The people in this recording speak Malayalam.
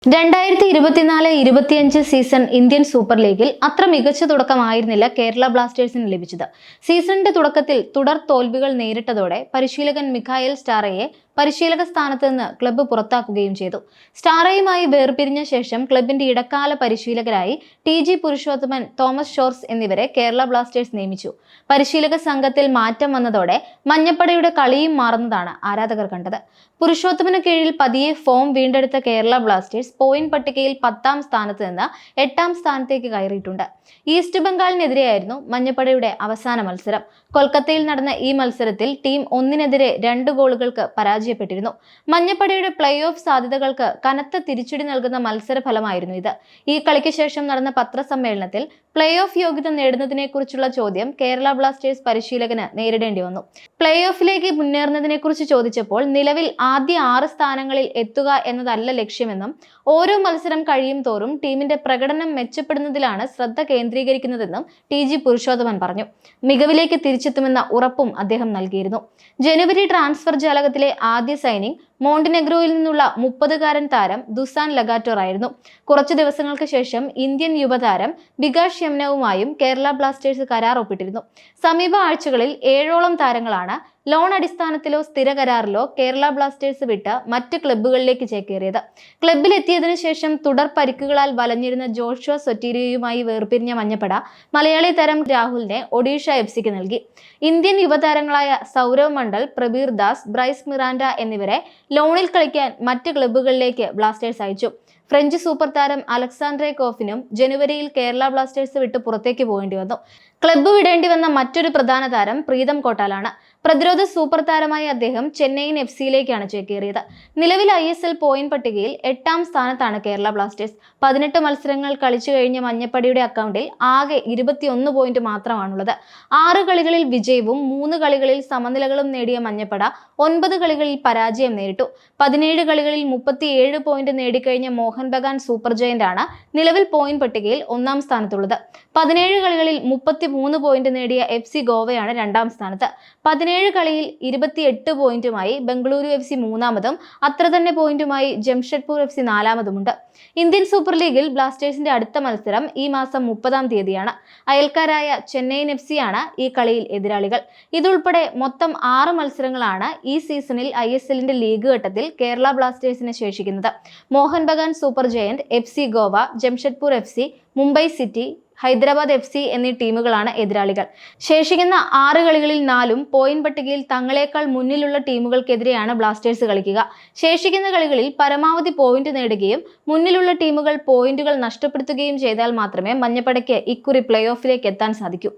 2024-25 സീസൺ ഇന്ത്യൻ സൂപ്പർ ലീഗിൽ അത്ര മികച്ച തുടക്കമായിരുന്നില്ല കേരള ബ്ലാസ്റ്റേഴ്സിന് ലഭിച്ചത്. സീസണിന്റെ തുടക്കത്തിൽ തുടർ തോൽവികൾ നേരിട്ടതോടെ പരിശീലകൻ മിഖായേൽ സ്റ്റാറയെ പരിശീലക സ്ഥാനത്ത് നിന്ന് ക്ലബ്ബ് പുറത്താക്കുകയും ചെയ്തു. സ്റ്റാറയുമായി വേർപിരിഞ്ഞ ശേഷം ക്ലബിന്റെ ഇടക്കാല പരിശീലകരായി TG പുരുഷോത്തമൻ, തോമസ് ഷോർസ് എന്നിവരെ കേരള ബ്ലാസ്റ്റേഴ്സ് നിയമിച്ചു. പരിശീലക സംഘത്തിൽ മാറ്റം വന്നതോടെ മഞ്ഞപ്പടയുടെ കളിയും മാറുന്നതാണ് ആരാധകർ കണ്ടത്. പുരുഷോത്തമന് കീഴിൽ പതിയെ ഫോം വീണ്ടെടുത്ത കേരള ബ്ലാസ്റ്റേഴ്സ് പോയിന്റ് പട്ടികയിൽ 10ാം സ്ഥാനത്ത് നിന്ന് 8ാം സ്ഥാനത്തേക്ക് കയറിയിട്ടുണ്ട്. ഈസ്റ്റ് ബംഗാളിനെതിരെയായിരുന്നു മഞ്ഞപ്പടയുടെ അവസാന മത്സരം. കൊൽക്കത്തയിൽ നടന്ന ഈ മത്സരത്തിൽ ടീം 1-2 ഗോളുകൾക്ക് പരാജയപ്പെട്ടിരുന്നു. മഞ്ഞപ്പടയുടെ പ്ലേ ഓഫ് സാധ്യതകൾക്ക് കനത്ത തിരിച്ചടി നൽകുന്ന മത്സരഫലമായിരുന്നു ഇത്. ഈ കളിക്ക് ശേഷം നടന്ന പത്രസമ്മേളനത്തിൽ പ്ലേ ഓഫ് യോഗ്യത നേടുന്നതിനെക്കുറിച്ചുള്ള ചോദ്യം കേരള ബ്ലാസ്റ്റേഴ്സ് പരിശീലകന് നേരിടേണ്ടി വന്നു. പ്ലേ ഓഫിലേക്ക് മുന്നേറുന്നതിനെക്കുറിച്ച് ചോദിച്ചപ്പോൾ നിലവിൽ ആദ്യ 6 സ്ഥാനങ്ങളിൽ എത്തുക എന്നതല്ല ലക്ഷ്യമെന്നും ഓരോ മത്സരം കഴിയും തോറും ടീമിന്റെ പ്രകടനം മെച്ചപ്പെടുന്നതിലാണ് ശ്രദ്ധ കേന്ദ്രീകരിക്കുന്നതെന്നും TG പുരുഷോത്തമൻ പറഞ്ഞു. മികവിലേക്ക് തിരിച്ചെത്തുമെന്ന ഉറപ്പും അദ്ദേഹം നൽകിയിരുന്നു. ജനുവരി ട്രാൻസ്ഫർ ജാലകത്തിലെ ആദ്യ സൈനിങ് മോണ്ടിനെഗ്രോയിൽ നിന്നുള്ള 30-കാരൻ താരം ദുസാൻ ലഗാറ്റോർ ആയിരുന്നു. കുറച്ചു ദിവസങ്ങൾക്ക് ശേഷം ഇന്ത്യൻ യുവതാരം ബികാഷ് യമുനവുമായും കേരള ബ്ലാസ്റ്റേഴ്സ് കരാർ ഒപ്പിട്ടിരുന്നു. സമീപ ആഴ്ചകളിൽ 7ഓളം താരങ്ങളാണ് ലോൺ അടിസ്ഥാനത്തിലോ സ്ഥിര കരാറിലോ കേരള ബ്ലാസ്റ്റേഴ്സ് വിട്ട് മറ്റ് ക്ലബ്ബുകളിലേക്ക് ചേക്കേറിയത്. ക്ലബ്ബിലെത്തിയതിനു ശേഷം തുടർ പരിക്കുകളാൽ വലഞ്ഞിരുന്ന ജോഷുവ സൊറ്റീരിയോയുമായി വേർപിരിഞ്ഞ മഞ്ഞപ്പട മലയാളി താരം രാഹുലിനെ ഒഡീഷ FC നൽകി. ഇന്ത്യൻ യുവതാരങ്ങളായ സൗരവ് മണ്ഡൽ, പ്രബീർ ദാസ്, ബ്രൈസ് മിറാൻഡ എന്നിവരെ ലോണിൽ കളിക്കാൻ മറ്റ് ക്ലബ്ബുകളിലേക്ക് ബ്ലാസ്റ്റേഴ്സ് അയച്ചു. ഫ്രഞ്ച് സൂപ്പർ താരം അലക്സാൻഡ്രെ കോഫിനും ജനുവരിയിൽ കേരള ബ്ലാസ്റ്റേഴ്സ് വിട്ട് പുറത്തേക്ക് പോകേണ്ടി വന്നു. ക്ലബ്ബ് വിടേണ്ടി വന്ന മറ്റൊരു പ്രധാന താരം പ്രീതം കോട്ടാലാണ്. പ്രതിരോധ സൂപ്പർ താരമായ അദ്ദേഹം ചെന്നൈയിൻ FCയിലേക്കാണ് ചേക്കേറിയത്. നിലവിൽ ISL പോയിന്റ് പട്ടികയിൽ 8ാം സ്ഥാനത്താണ് കേരള ബ്ലാസ്റ്റേഴ്സ്. 18 മത്സരങ്ങൾ കളിച്ചു കഴിഞ്ഞ മഞ്ഞപ്പടിയുടെ അക്കൗണ്ടിൽ ആകെ 21 പോയിന്റ് മാത്രമാണുള്ളത്. 6 കളികളിൽ വിജയവും 3 കളികളിൽ സമനിലകളും നേടിയ മഞ്ഞപ്പട 9 കളികളിൽ പരാജയം നേരിട്ടു. 17 കളികളിൽ 37 പോയിന്റ് നേടിക്കഴിഞ്ഞ മോഹൻ ബഗാൻ സൂപ്പർ ജയന്റ് ആണ് നിലവിൽ പോയിന്റ് പട്ടികയിൽ 1ാം സ്ഥാനത്തുള്ളത്. 17 കളികളിൽ 33 പോയിന്റ് നേടിയ FC ഗോവയാണ് 2ാം സ്ഥാനത്ത്. 17 കളിയിൽ 28 പോയിന്റുമായി ബംഗളൂരു FC 3ാമതും അത്ര തന്നെ പോയിന്റുമായി ജംഷഡ്പൂർ FC 4ാമതുമുണ്ട്. ഇന്ത്യൻ സൂപ്പർ ലീഗിൽ ബ്ലാസ്റ്റേഴ്സിന്റെ അടുത്ത മത്സരം ഈ മാസം 30ാം തീയതിയാണ്. അയൽക്കാരായ ചെന്നൈയിൻ FC ആണ് ഈ കളിയിൽ എതിരാളികൾ. ഇതുൾപ്പെടെ മൊത്തം 6 മത്സരങ്ങളാണ് ഈ സീസണിൽ ISLന്റെ ലീഗ് ഘട്ടത്തിൽ കേരള ബ്ലാസ്റ്റേഴ്സിന് ശേഷിക്കുന്നത്. Mohun Bagan super giant, FC Goa, Jamshedpur FC, Mumbai city, Hyderabad FC എന്നീ ടീമുകളാണ് എതിരാളികൾ. ശേഷിക്കുന്ന 6 കളികളിൽ 4ഉം പോയിന്റ് പട്ടികയിൽ തങ്ങളെക്കാൾ മുന്നിലുള്ള ടീമുകൾക്കെതിരെയാണ് ബ്ലാസ്റ്റേഴ്സ് കളിക്കുക. ശേഷിക്കുന്ന കളികളിൽ പരമാവധി പോയിന്റ് നേടുകയും മുന്നിലുള്ള ടീമുകൾ പോയിന്റുകൾ നഷ്ടപ്പെടുത്തുകയും ചെയ്താൽ മാത്രമേ മഞ്ഞപ്പടയ്ക്ക് ഇക്കുറി പ്ലേ ഓഫിലേക്ക് എത്താൻ സാധിക്കൂ.